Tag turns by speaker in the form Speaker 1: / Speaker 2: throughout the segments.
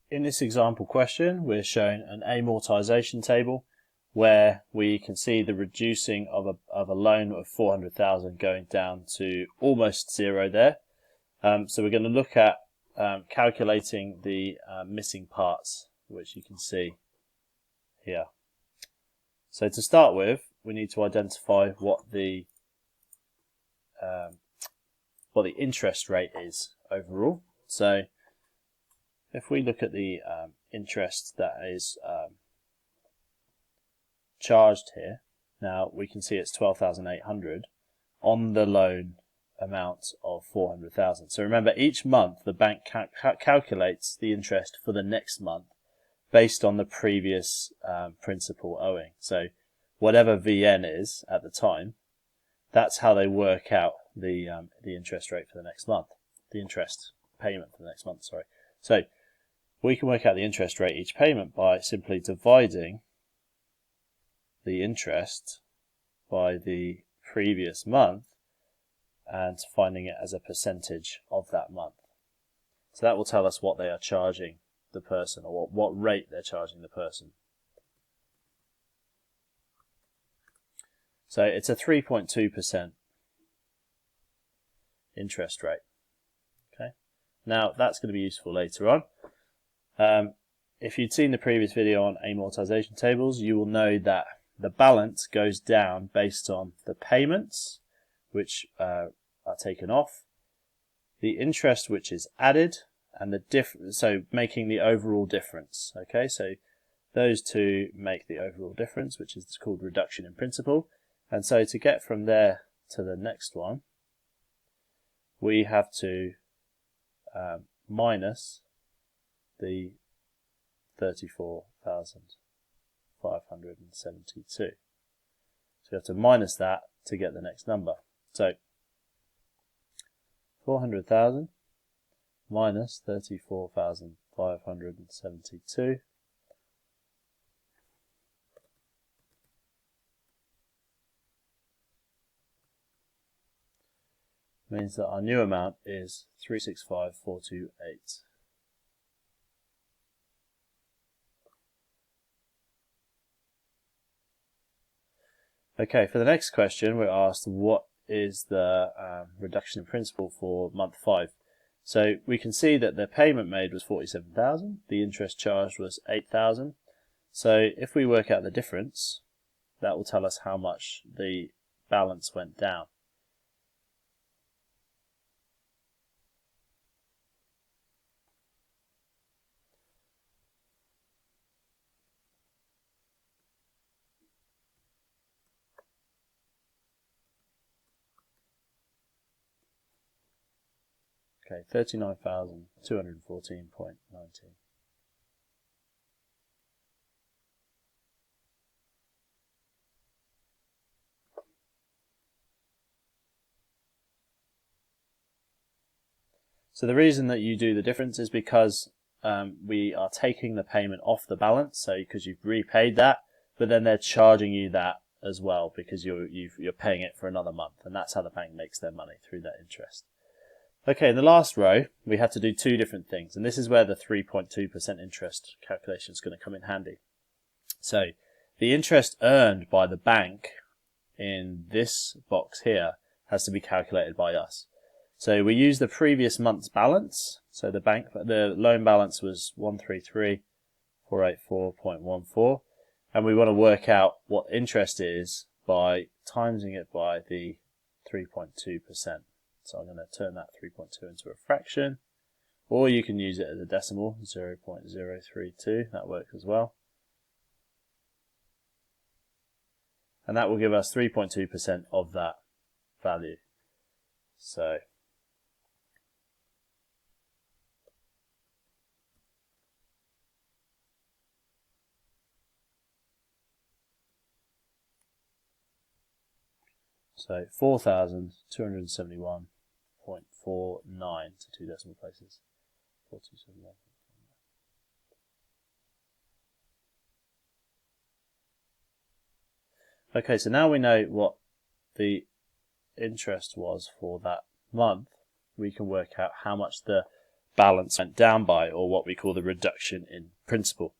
Speaker 1: in this example question, we're shown an amortisation table where we can see the reducing of a loan of 400,000 going down to almost zero there. So we're going to look at calculating the missing parts, which you can see here. So to start with, we need to identify what the interest rate is overall. So if we look at the interest that is charged here, now we can see it's 12,800 on the loan amount of 400,000. So remember, each month the bank calculates the interest for the next month based on the previous principal owing. So whatever VN is at the time, that's how they work out the interest rate for the next month, the interest payment for the next month, sorry. So we can work out the interest rate each payment by simply dividing the interest by the previous month and finding it as a percentage of that month. So that will tell us what they are charging the person, or what rate they're charging the person. So it's a 3.2% interest rate. Okay. Now that's going to be useful later on. If you'd seen the previous video on amortisation tables, you will know that the balance goes down based on the payments, which are taken off, the interest which is added, and the difference, so making the overall difference. Okay, so those two make the overall difference, which is called reduction in principal. And so to get from there to the next one, we have to minus the 34,572. So we have to minus that to get the next number. So 400,000 minus 34,572 means that our new amount is 365,428. Okay, for the next question, we're asked what is the reduction in principal for month 5. So we can see that the payment made was 47,000, the interest charged was 8,000. So if we work out the difference, that will tell us how much the balance went down. Okay, 39,214.19. So the reason that you do the difference is because we are taking the payment off the balance, so because you've repaid that, but then they're charging you that as well because you're paying it for another month, and that's how the bank makes their money, through that interest. Okay, in the last row, we have to do two different things, and this is where the 3.2% interest calculation is going to come in handy. So the interest earned by the bank in this box here has to be calculated by us. So we use the previous month's balance. So the loan balance was 133,484.14, and we want to work out what interest is by timesing it by the 3.2%. So I'm going to turn that 3.2 into a fraction, or you can use it as a decimal, 0.032, that works as well. And that will give us 3.2% of that value. So So 4,271.49 to two decimal places. 4,271. Okay, so now we know what the interest was for that month. We can work out how much the balance went down by, or what we call the reduction in principal.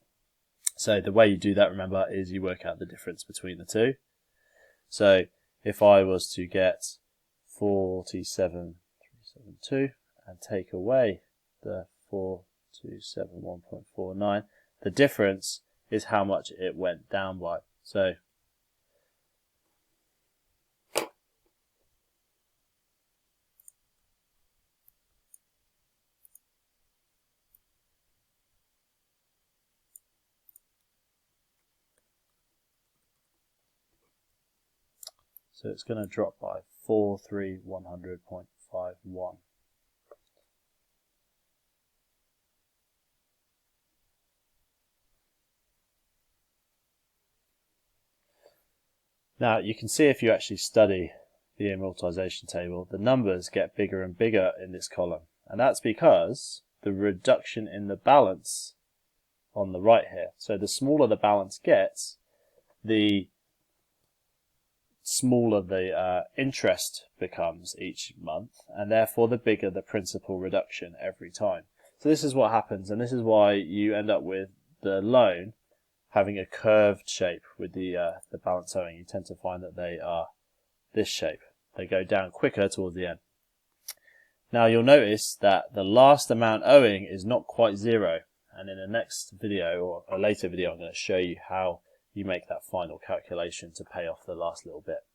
Speaker 1: So the way you do that, remember, is you work out the difference between the two. So if I was to get 47,372 and take away the 4271.49, the difference is how much it went down by. So it's going to drop by 43,100.51. Now you can see, if you actually study the amortisation table, the numbers get bigger and bigger in this column, and that's because the reduction in the balance on the right here. So the smaller the balance gets, the smaller the interest becomes each month, and therefore the bigger the principal reduction every time. So this is what happens, and this is why you end up with the loan having a curved shape with the balance owing. You tend to find that they are this shape. They go down quicker towards the end. Now you'll notice that the last amount owing is not quite zero, and in the next video, or a later video, I'm going to show you how you make that final calculation to pay off the last little bit.